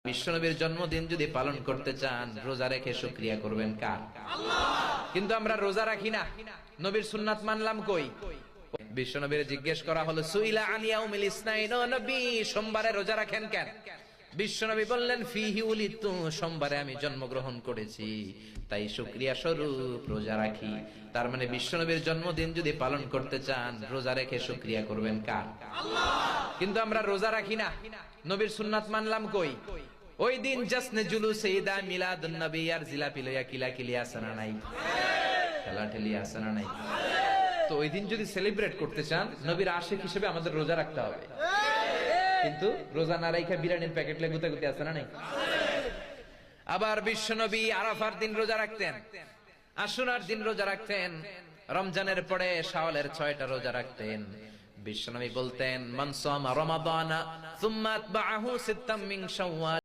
বিশ্বনবীর জন্মদিন যদি পালন করতে চান, রোজা রেখে শুকরিয়া করবেন কার? আল্লাহ। কিন্তু আমরা রোজা রাখি না, নবীর সুন্নাত মানলাম কই? বিশ্বনবীর জিজ্ঞেস করা হলো, সুইলা আন ইয়াউমিল ইসনাইন, ও নবী সোমবারে রোজা রাখেন কেন? বিশ্বনবী বললেন, ফিহি উলিদতু, সোমবারে আমি জন্মগ্রহণ করেছি, তাই শুকরিয়া স্বরূপ রোজা রাখি। তার মানে বিশ্বনবীর জন্মদিন যদি পালন করতে চান, রোজা রেখে শুকরিয়া করবেন কার? আল্লাহ। কিন্তু আমরা রোজা রাখি না, নবীর সুন্নাত মানলাম কই? ওই দিন জাসনে জুলুসে ঈদা মিলাদুন নবী আর জিলাপি লইয়া কিলাকিলি আছে না নাই? খেলাঠেলি আছে না নাই? তো ওই দিন যদি সেলিব্রেট করতে চান, নবীর আশিক হিসেবে আমাদের রোজা রাখতে হবে। কিন্তু রোজা না রাখা বিরিয়ানির প্যাকেট লে গুতে গুতে আছে না নাই? আবার বিশ্বনবী আরাফার দিন রোজা রাখতেন, আশুরার দিন রোজা রাখতেন, রমজানের পরে শাওয়ালের 6টা রোজা রাখতেন। বিশ্বনবী বলতেন, মান সামা রমাদানা সুম্মা আতবাআহু সিত্তাম মিন শাওয়াল